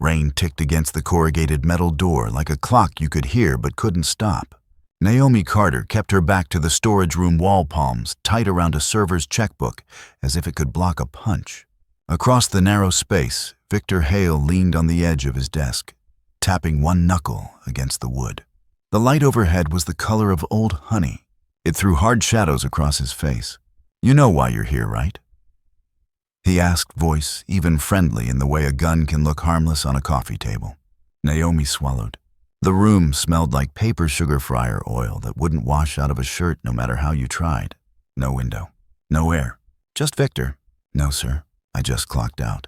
Rain ticked against the corrugated metal door like a clock you could hear but couldn't stop. Naomi Carter kept her back to the storage room wall palms tight around a server's checkbook as if it could block a punch. Across the narrow space, Victor Hale leaned on the edge of his desk, tapping one knuckle against the wood. The light overhead was the color of old honey. It threw hard shadows across his face. "You know why you're here, right?" he asked, voice even friendly in the way a gun can look harmless on a coffee table. Naomi swallowed. The room smelled like paper sugar fryer oil that wouldn't wash out of a shirt no matter how you tried. No window. No air. Just Victor. "No, sir. I just clocked out."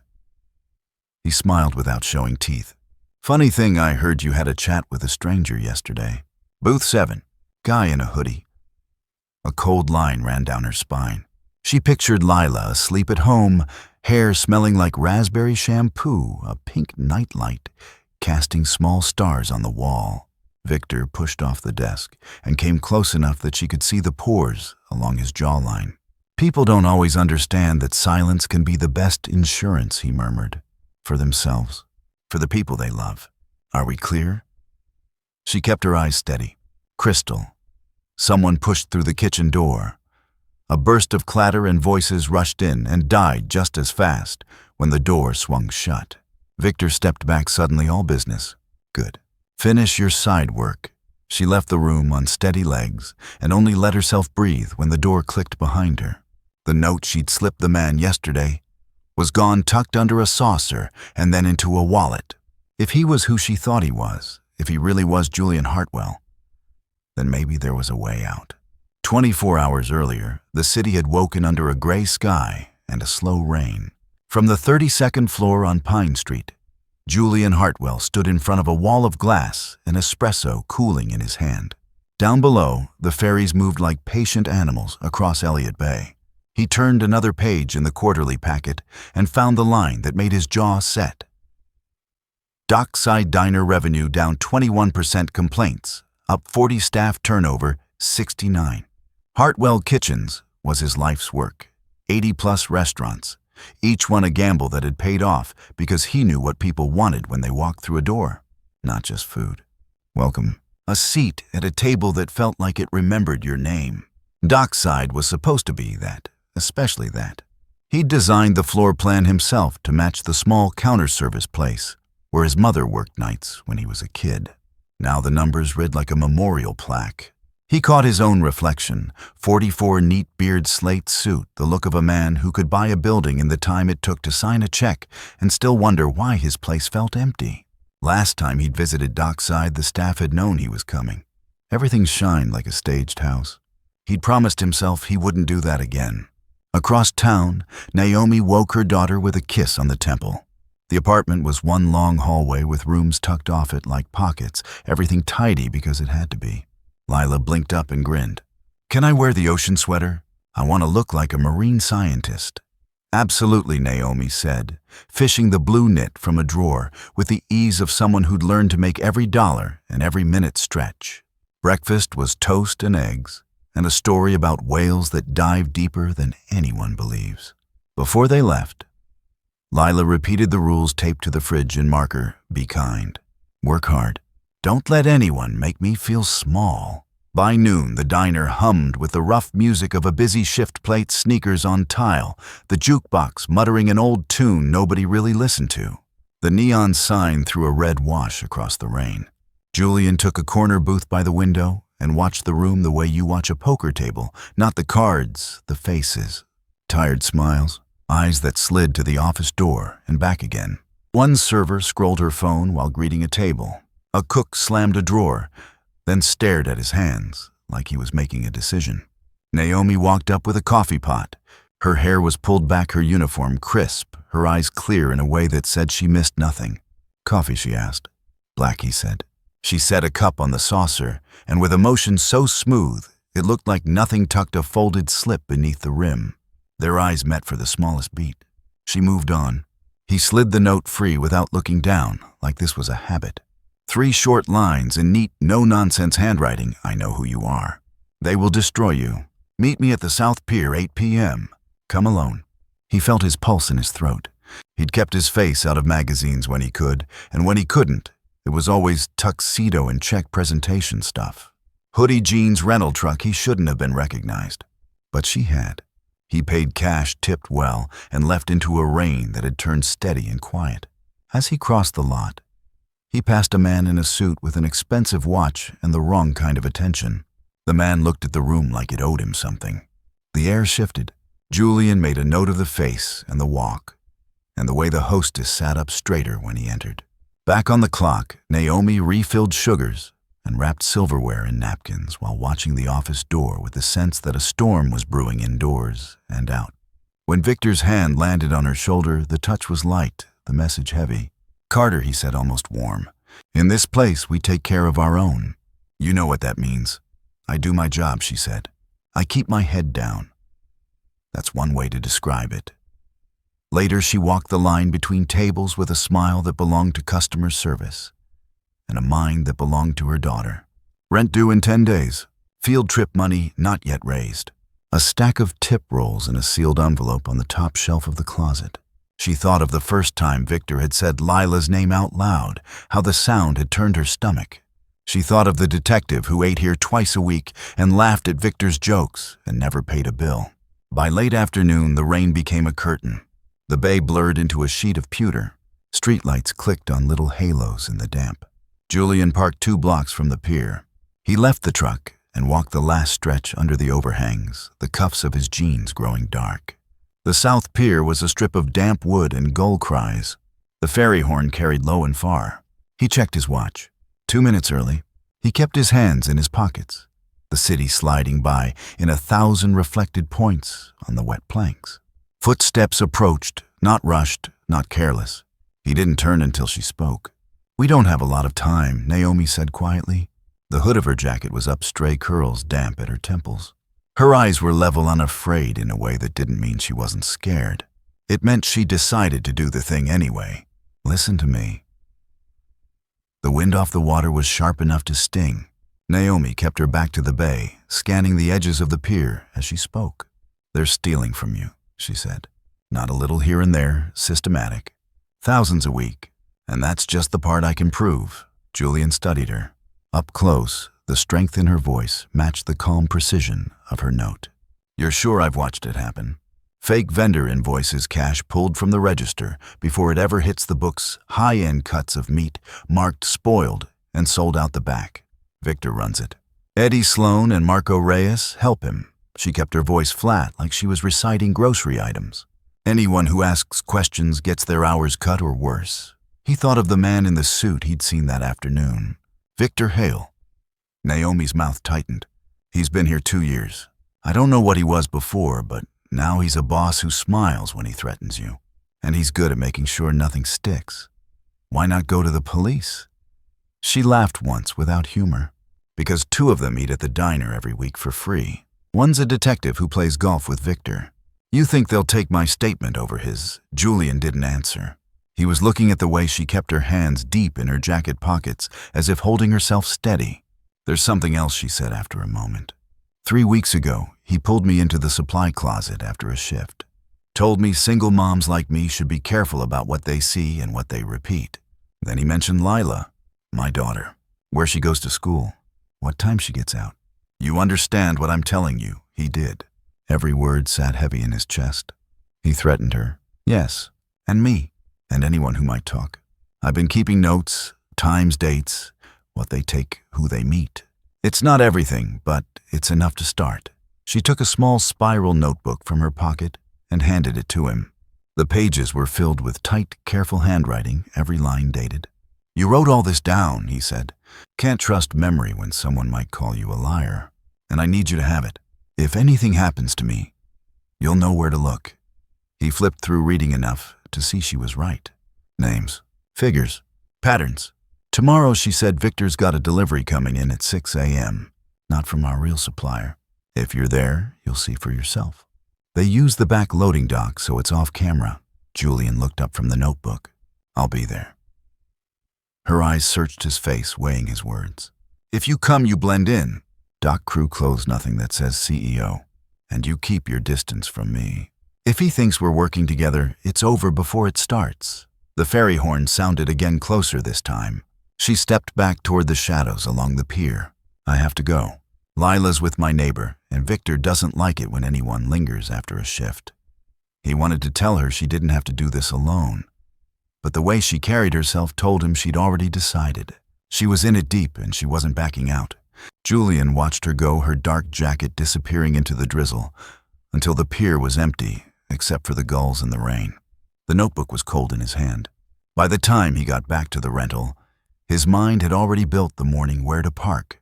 He smiled without showing teeth. "Funny thing, I heard you had a chat with a stranger yesterday. Booth 7. Guy in a hoodie." A cold line ran down her spine. She pictured Lila asleep at home, hair smelling like raspberry shampoo, a pink nightlight, casting small stars on the wall. Victor pushed off the desk and came close enough that she could see the pores along his jawline. "People don't always understand that silence can be the best insurance," he murmured. "For themselves, for the people they love. Are we clear?" She kept her eyes steady. Crystal. Someone pushed through the kitchen door. A burst of clatter and voices rushed in and died just as fast when the door swung shut. Victor stepped back suddenly, all business. "Good. Finish your side work." She left the room on steady legs and only let herself breathe when the door clicked behind her. The note she'd slipped the man yesterday was gone, tucked under a saucer and then into a wallet. If he was who she thought he was, if he really was Julian Hartwell, then maybe there was a way out. 24 hours earlier, the city had woken under a gray sky and a slow rain. From the 32nd floor on Pine Street, Julian Hartwell stood in front of a wall of glass, an espresso cooling in his hand. Down below, the ferries moved like patient animals across Elliott Bay. He turned another page in the quarterly packet and found the line that made his jaw set. Dockside diner revenue down 21%, complaints up 40, staff turnover 69. Hartwell Kitchens was his life's work. 80-plus restaurants, each one a gamble that had paid off because he knew what people wanted when they walked through a door. Not just food. Welcome. A seat at a table that felt like it remembered your name. Dockside was supposed to be that. Especially that. He'd designed the floor plan himself to match the small counter service place where his mother worked nights when he was a kid. Now the numbers read like a memorial plaque. He caught his own reflection, 44 neat beard slate suit, the look of a man who could buy a building in the time it took to sign a check and still wonder why his place felt empty. Last time he'd visited Dockside, the staff had known he was coming. Everything shined like a staged house. He'd promised himself he wouldn't do that again. Across town, Naomi woke her daughter with a kiss on the temple. The apartment was one long hallway with rooms tucked off it like pockets, everything tidy because it had to be. Lila blinked up and grinned. "Can I wear the ocean sweater? I want to look like a marine scientist." "Absolutely," Naomi said, fishing the blue knit from a drawer with the ease of someone who'd learned to make every dollar and every minute stretch. Breakfast was toast and eggs, and a story about whales that dive deeper than anyone believes. Before they left, Lila repeated the rules taped to the fridge in marker. Be kind. Work hard. Don't let anyone make me feel small. By noon, the diner hummed with the rough music of a busy shift plate, sneakers on tile, the jukebox muttering an old tune nobody really listened to. The neon sign threw a red wash across the rain. Julian took a corner booth by the window and watched the room the way you watch a poker table, not the cards, the faces. Tired smiles, eyes that slid to the office door and back again. One server scrolled her phone while greeting a table. A cook slammed a drawer, then stared at his hands like he was making a decision. Naomi walked up with a coffee pot. Her hair was pulled back, her uniform crisp, her eyes clear in a way that said she missed nothing. "Coffee?" she asked. "Black," he said. She set a cup on the saucer, and with a motion so smooth, it looked like nothing tucked a folded slip beneath the rim. Their eyes met for the smallest beat. She moved on. He slid the note free without looking down, like this was a habit. 3 short lines in neat, no-nonsense handwriting. "I know who you are. They will destroy you. Meet me at the South Pier, 8 p.m. Come alone." He felt his pulse in his throat, He'd kept his face out of magazines when he could, and when he couldn't, it was always tuxedo and check presentation stuff. Hoodie jeans rental truck, he shouldn't have been recognized. But she had. He paid cash, tipped well, and left into a rain that had turned steady and quiet. As he crossed the lot, he passed a man in a suit with an expensive watch and the wrong kind of attention. The man looked at the room like it owed him something. The air shifted. Julian made a note of the face and the walk, and the way the hostess sat up straighter when he entered. Back on the clock, Naomi refilled sugars and wrapped silverware in napkins while watching the office door with the sense that a storm was brewing indoors and out. When Victor's hand landed on her shoulder, the touch was light, the message heavy. "Carter," he said, almost warm. "In this place, we take care of our own. You know what that means." "I do my job," she said. "I keep my head down." That's one way to describe it. Later, she walked the line between tables with a smile that belonged to customer service and a mind that belonged to her daughter. Rent due in 10 days. Field trip money not yet raised. A stack of tip rolls in a sealed envelope on the top shelf of the closet. She thought of the first time Victor had said Lila's name out loud, how the sound had turned her stomach. She thought of the detective who ate here twice a week and laughed at Victor's jokes and never paid a bill. By late afternoon, the rain became a curtain. The bay blurred into a sheet of pewter. Streetlights clicked on little halos in the damp. Julian parked 2 blocks from the pier. He left the truck and walked the last stretch under the overhangs, the cuffs of his jeans growing dark. The South Pier was a strip of damp wood and gull cries. The ferry horn carried low and far. He checked his watch. 2 minutes early. He kept his hands in his pockets, the city sliding by in 1,000 reflected points on the wet planks. Footsteps approached, not rushed, not careless. He didn't turn until she spoke. "We don't have a lot of time," Naomi said quietly. The hood of her jacket was up, stray curls damp at her temples. Her eyes were level, unafraid in a way that didn't mean she wasn't scared. It meant she decided to do the thing anyway. "Listen to me." The wind off the water was sharp enough to sting. Naomi kept her back to the bay, scanning the edges of the pier as she spoke. "They're stealing from you," she said. "Not a little here and there, systematic. Thousands a week. And that's just the part I can prove." Julian studied her. Up close, the strength in her voice matched the calm precision of her note. "You're sure I've watched it happen? Fake vendor invoices, cash pulled from the register before it ever hits the books, high-end cuts of meat marked spoiled and sold out the back. Victor runs it. Eddie Sloan and Marco Reyes help him." She kept her voice flat, like she was reciting grocery items. "Anyone who asks questions gets their hours cut or worse." He thought of the man in the suit he'd seen that afternoon. Victor Hale. Naomi's mouth tightened. "He's been here 2 years. I don't know what he was before, but now he's a boss who smiles when he threatens you. And he's good at making sure nothing sticks. Why not go to the police?" She laughed once without humor. "Because 2 of them eat at the diner every week for free. One's a detective who plays golf with Victor. You think they'll take my statement over his?" Julian didn't answer. He was looking at the way she kept her hands deep in her jacket pockets, as if holding herself steady. "There's something else," she said after a moment. 3 weeks ago, he pulled me into the supply closet after a shift. Told me single moms like me should be careful about what they see and what they repeat. Then he mentioned Lila, my daughter, where she goes to school, what time she gets out. "You understand what I'm telling you?" He did. Every word sat heavy in his chest. He threatened her. "Yes, and me. And anyone who might talk. I've been keeping notes, times, dates, what they take, who they meet. It's not everything, but it's enough to start." She took a small spiral notebook from her pocket and handed it to him. The pages were filled with tight, careful handwriting, every line dated. "You wrote all this down," he said. "Can't trust memory when someone might call you a liar. And I need you to have it. If anything happens to me, you'll know where to look." He flipped through, reading enough to see she was right. Names, figures, patterns. "Tomorrow," she said, "Victor's got a delivery coming in at 6 a.m. Not from our real supplier. If you're there, you'll see for yourself. They use the back loading dock, so it's off camera." Julian looked up from the notebook. "I'll be there." Her eyes searched his face, weighing his words. "If you come, you blend in. Dock crew clothes nothing that says CEO. And you keep your distance from me. If he thinks we're working together, it's over before it starts. The ferry horn sounded again closer this time. She stepped back toward the shadows along the pier. I have to go. Lila's with my neighbor, and Victor doesn't like it when anyone lingers after a shift. He wanted to tell her she didn't have to do this alone. But the way she carried herself told him she'd already decided. She was in it deep and she wasn't backing out. Julian watched her go, her dark jacket disappearing into the drizzle, until the pier was empty, except for the gulls and the rain. The notebook was cold in his hand. By the time he got back to the rental, his mind had already built the morning where to park,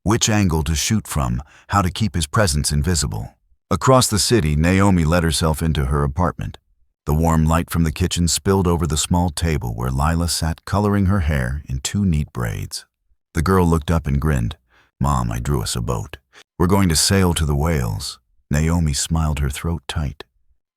which angle to shoot from, how to keep his presence invisible. Across the city, Naomi let herself into her apartment. The warm light from the kitchen spilled over the small table where Lila sat coloring her hair in 2 neat braids. The girl looked up and grinned. "Mom, I drew us a boat. We're going to sail to the whales." Naomi smiled, her throat tight.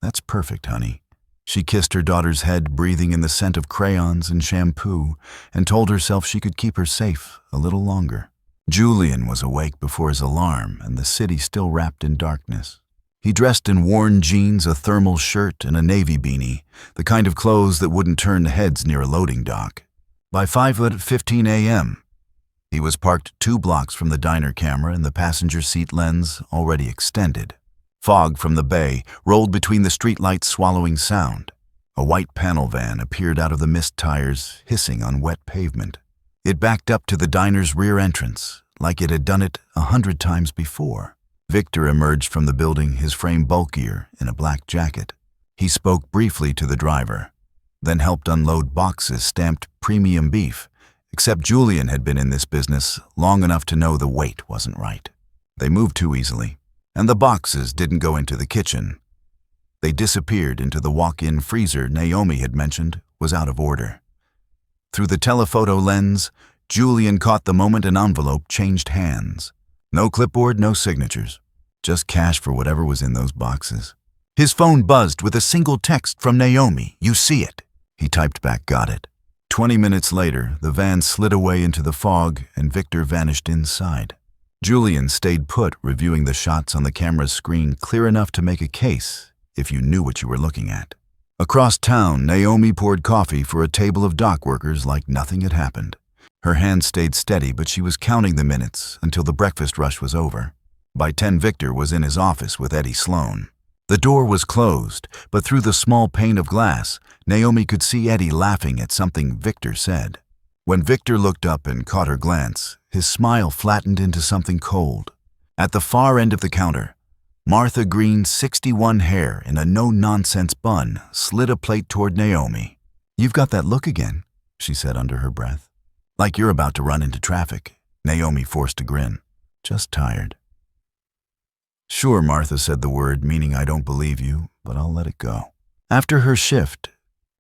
"That's perfect, honey." She kissed her daughter's head, breathing in the scent of crayons and shampoo, and told herself she could keep her safe a little longer. Julian was awake before his alarm, and the city still wrapped in darkness. He dressed in worn jeans, a thermal shirt, and a navy beanie, the kind of clothes that wouldn't turn heads near a loading dock. By 5:15 a.m., he was parked 2 blocks from the diner camera and the passenger seat lens already extended. Fog from the bay rolled between the streetlights, swallowing sound. A white panel van appeared out of the mist tires, hissing on wet pavement. It backed up to the diner's rear entrance, like it had done it 100 times before. Victor emerged from the building, his frame bulkier, in a black jacket. He spoke briefly to the driver, then helped unload boxes stamped premium beef, except Julian had been in this business long enough to know the weight wasn't right. They moved too easily, and the boxes didn't go into the kitchen. They disappeared into the walk-in freezer Naomi had mentioned was out of order. Through the telephoto lens, Julian caught the moment an envelope changed hands. No clipboard, no signatures. Just cash for whatever was in those boxes. His phone buzzed with a single text from Naomi. "You see it." He typed back, "Got it." 20 minutes later, the van slid away into the fog and Victor vanished inside. Julian stayed put, reviewing the shots on the camera's screen, clear enough to make a case if you knew what you were looking at. Across town, Naomi poured coffee for a table of dock workers like nothing had happened. Her hand stayed steady, but she was counting the minutes until the breakfast rush was over. By 10, Victor was in his office with Eddie Sloan. The door was closed, but through the small pane of glass, Naomi could see Eddie laughing at something Victor said. When Victor looked up and caught her glance, his smile flattened into something cold. At the far end of the counter, Martha Green, 61, hair in a no-nonsense bun, slid a plate toward Naomi. "You've got that look again," she said under her breath. "Like you're about to run into traffic." Naomi forced a grin. "Just tired." "Sure," Martha said the word, meaning I don't believe you, but I'll let it go. After her shift,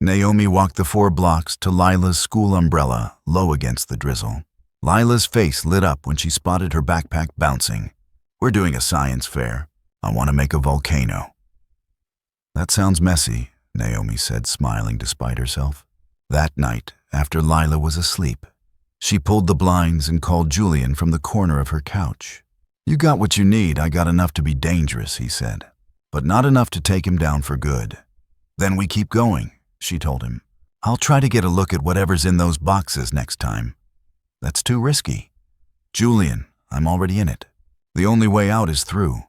Naomi walked the 4 blocks to Lila's school umbrella, low against the drizzle. Lila's face lit up when she spotted her backpack bouncing. "We're doing a science fair. I want to make a volcano." "That sounds messy," Naomi said, smiling despite herself. That night, after Lila was asleep, she pulled the blinds and called Julian from the corner of her couch. "You got what you need. I got enough to be dangerous," he said, "but not enough to take him down for good." "Then we keep going," she told him. "I'll try to get a look at whatever's in those boxes next time." "That's too risky." "Julian, I'm already in it. The only way out is through."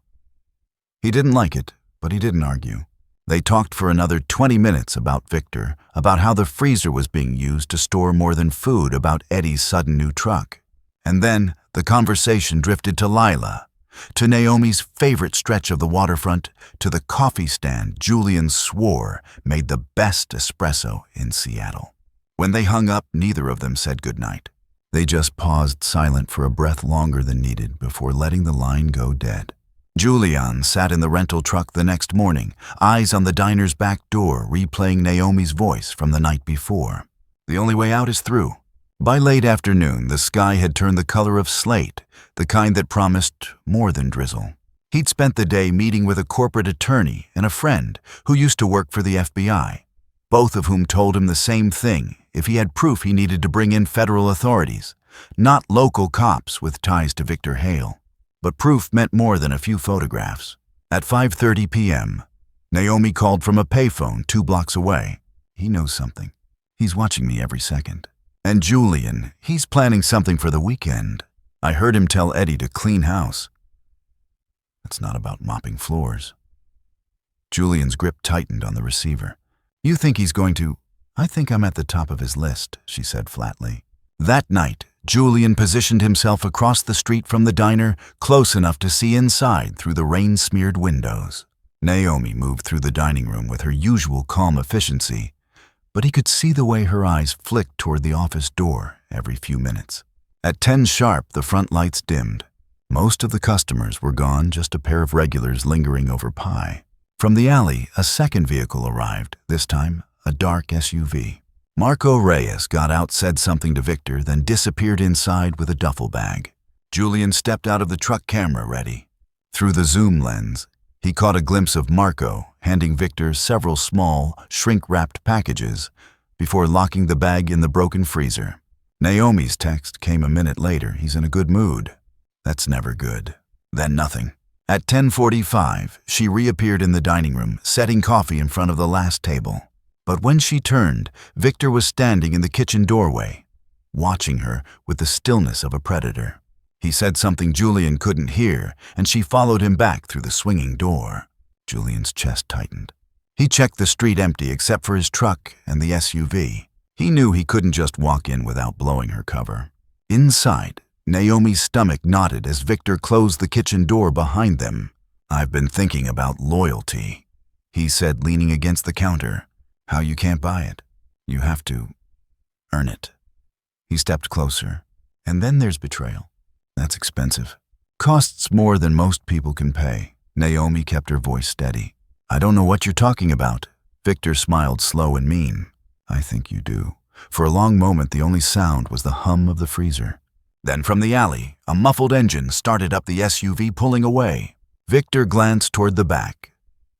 He didn't like it, but he didn't argue. They talked for another 20 minutes about Victor, about how the freezer was being used to store more than food, about Eddie's sudden new truck. And then the conversation drifted to Lila, to Naomi's favorite stretch of the waterfront, to the coffee stand Julian swore made the best espresso in Seattle. When they hung up, neither of them said goodnight. They just paused silent for a breath longer than needed before letting the line go dead. Julian sat in the rental truck the next morning, eyes on the diner's back door, replaying Naomi's voice from the night before. The only way out is through. By late afternoon, the sky had turned the color of slate, the kind that promised more than drizzle. He'd spent the day meeting with a corporate attorney and a friend who used to work for the FBI, both of whom told him the same thing if he had proof he needed to bring in federal authorities, not local cops with ties to Victor Hale. But proof meant more than a few photographs. At 5:30 p.m., Naomi called from a payphone 2 blocks away. He knows something. He's watching me every second. And Julian, he's planning something for the weekend. I heard him tell Eddie to clean house. It's not about mopping floors. Julian's grip tightened on the receiver. You think he's going to... I think I'm at the top of his list, she said flatly. That night, Julian positioned himself across the street from the diner, close enough to see inside through the rain-smeared windows. Naomi moved through the dining room with her usual calm efficiency, but he could see the way her eyes flicked toward the office door every few minutes. At 10 sharp, the front lights dimmed. Most of the customers were gone, just a pair of regulars lingering over pie. From the alley, a second vehicle arrived, this time a dark SUV. Marco Reyes got out, said something to Victor, then disappeared inside with a duffel bag. Julian stepped out of the truck, camera ready. Through the zoom lens, he caught a glimpse of Marco handing Victor several small, shrink-wrapped packages before locking the bag in the broken freezer. Naomi's text came a minute later. He's in a good mood. That's never good. Then nothing. At 10:45, she reappeared in the dining room, setting coffee in front of the last table. But when she turned, Victor was standing in the kitchen doorway, watching her with the stillness of a predator. He said something Julian couldn't hear, and she followed him back through the swinging door. Julian's chest tightened. He checked the street empty except for his truck and the SUV. He knew he couldn't just walk in without blowing her cover. Inside, Naomi's stomach knotted as Victor closed the kitchen door behind them. I've been thinking about loyalty, he said, leaning against the counter. How you can't buy it. You have to earn it. He stepped closer. And then there's betrayal. That's expensive. Costs more than most people can pay. Naomi kept her voice steady. I don't know what you're talking about. Victor smiled slow and mean. I think you do. For a long moment, the only sound was the hum of the freezer. Then from the alley, a muffled engine started up the SUV, pulling away. Victor glanced toward the back,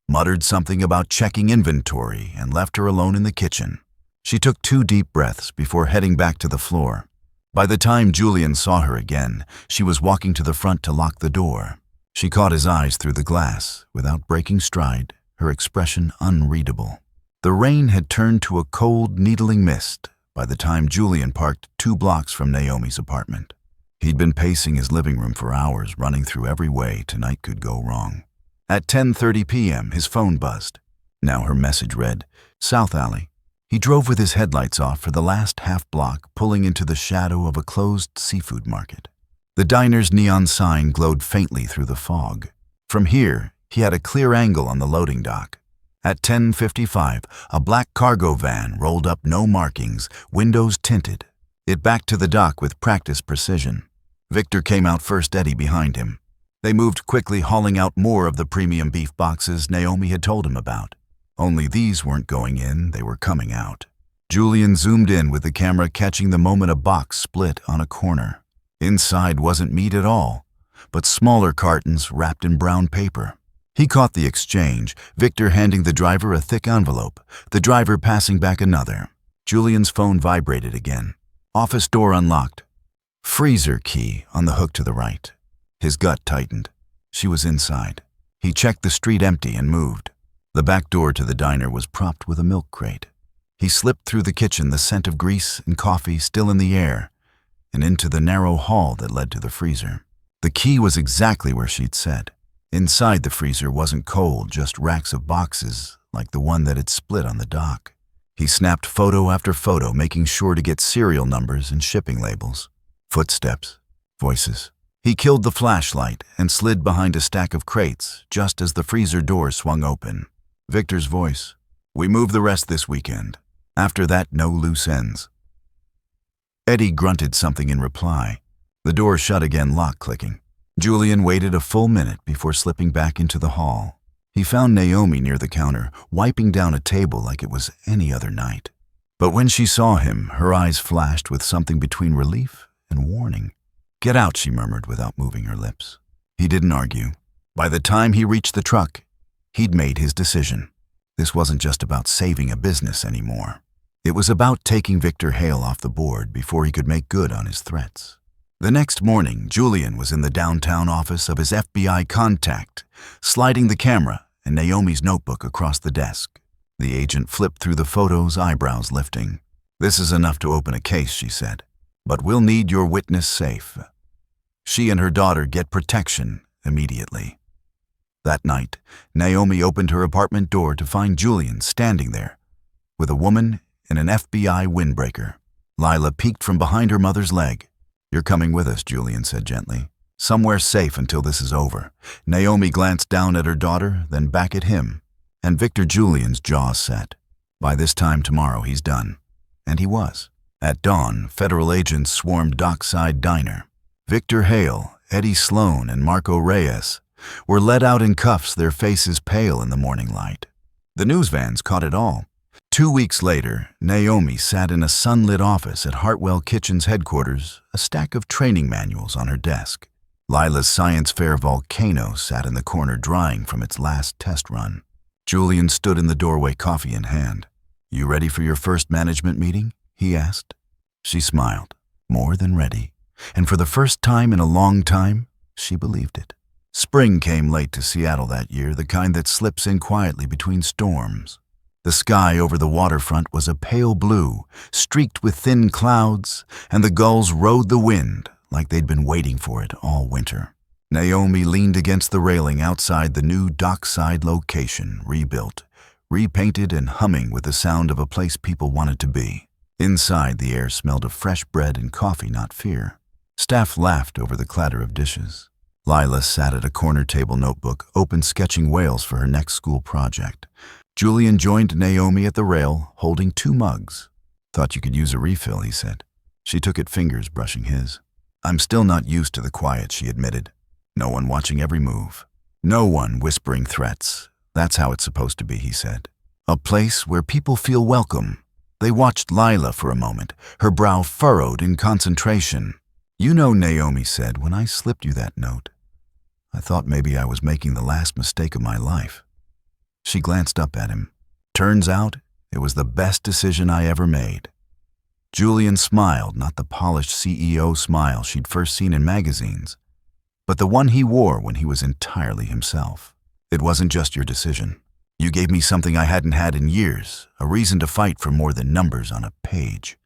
muttered something about checking inventory, and left her alone in the kitchen. She took 2 deep breaths before heading back to the floor. By the time Julian saw her again, she was walking to the front to lock the door. She caught his eyes through the glass, without breaking stride, her expression unreadable. The rain had turned to a cold, needling mist by the time Julian parked 2 blocks from Naomi's apartment. He'd been pacing his living room for hours, running through every way tonight could go wrong. At 10:30 p.m., his phone buzzed. Now her message read, South Alley. He drove with his headlights off for the last half block, pulling into the shadow of a closed seafood market. The diner's neon sign glowed faintly through the fog. From here, he had a clear angle on the loading dock. At 10:55, a black cargo van rolled up, no markings, windows tinted. It backed to the dock with practiced precision. Victor came out first, Eddie behind him. They moved quickly, hauling out more of the premium beef boxes Naomi had told him about. Only these weren't going in, they were coming out. Julian zoomed in with the camera, catching the moment a box split on a corner. Inside wasn't meat at all, but smaller cartons wrapped in brown paper. He caught the exchange, Victor handing the driver a thick envelope, the driver passing back another. Julian's phone vibrated again. Office door unlocked. Freezer key on the hook to the right. His gut tightened. She was inside. He checked the street empty and moved. The back door to the diner was propped with a milk crate. He slipped through the kitchen, the scent of grease and coffee still in the air, and into the narrow hall that led to the freezer. The key was exactly where she'd said. Inside the freezer wasn't cold, just racks of boxes like the one that had split on the dock. He snapped photo after photo, making sure to get serial numbers and shipping labels. Footsteps, voices. He killed the flashlight and slid behind a stack of crates just as the freezer door swung open. Victor's voice. We move the rest this weekend. After that, no loose ends. Eddie grunted something in reply. The door shut again, lock clicking. Julian waited a full minute before slipping back into the hall. He found Naomi near the counter, wiping down a table like it was any other night. But when she saw him, her eyes flashed with something between relief and warning. Get out, she murmured without moving her lips. He didn't argue. By the time he reached the truck, he'd made his decision. This wasn't just about saving a business anymore. It was about taking Victor Hale off the board before he could make good on his threats. The next morning, Julian was in the downtown office of his FBI contact, sliding the camera and Naomi's notebook across the desk. The agent flipped through the photos, eyebrows lifting. "This is enough to open a case," she said. "But we'll need your witness safe." She and her daughter get protection immediately. That night, Naomi opened her apartment door to find Julian standing there, with a woman in an FBI windbreaker. Lila peeked from behind her mother's leg. "You're coming with us," Julian said gently. "Somewhere safe until this is over." Naomi glanced down at her daughter, then back at him, and Victor Julian's jaw set. By this time tomorrow, he's done. And he was. At dawn, federal agents swarmed Dockside Diner. Victor Hale, Eddie Sloan, and Marco Reyes were led out in cuffs, their faces pale in the morning light. The news vans caught it all. 2 weeks later, Naomi sat in a sunlit office at Hartwell Kitchen's headquarters, a stack of training manuals on her desk. Lila's science fair volcano sat in the corner drying from its last test run. Julian stood in the doorway, coffee in hand. "You ready for your first management meeting?" he asked. She smiled, more than ready, and for the first time in a long time, she believed it. Spring came late to Seattle that year, the kind that slips in quietly between storms. The sky over the waterfront was a pale blue, streaked with thin clouds, and the gulls rode the wind like they'd been waiting for it all winter. Naomi leaned against the railing outside the new dockside location, rebuilt, repainted and humming with the sound of a place people wanted to be. Inside, the air smelled of fresh bread and coffee, not fear. Staff laughed over the clatter of dishes. Lila sat at a corner table notebook, open sketching whales for her next school project. Julian joined Naomi at the rail, holding 2 mugs. "Thought you could use a refill," he said. She took it, fingers brushing his. "I'm still not used to the quiet," she admitted. "No one watching every move. No one whispering threats. That's how it's supposed to be," he said. "A place where people feel welcome." They watched Lila for a moment, her brow furrowed in concentration. "You know," Naomi said, "when I slipped you that note, I thought maybe I was making the last mistake of my life." She glanced up at him. "Turns out, it was the best decision I ever made." Julian smiled, not the polished CEO smile she'd first seen in magazines, but the one he wore when he was entirely himself. "It wasn't just your decision. You gave me something I hadn't had in years, a reason to fight for more than numbers on a page."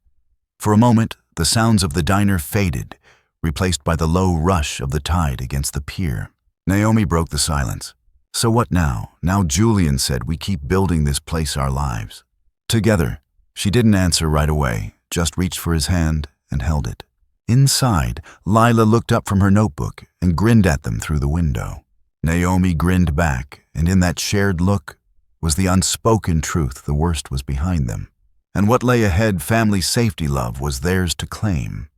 For a moment, the sounds of the diner faded, replaced by the low rush of the tide against the pier. Naomi broke the silence. "So what now?" "Now," Julian said, "we keep building this place our lives. Together." She didn't answer right away, just reached for his hand and held it. Inside, Lila looked up from her notebook and grinned at them through the window. Naomi grinned back, and in that shared look was the unspoken truth: the worst was behind them. And what lay ahead, family safety love, was theirs to claim.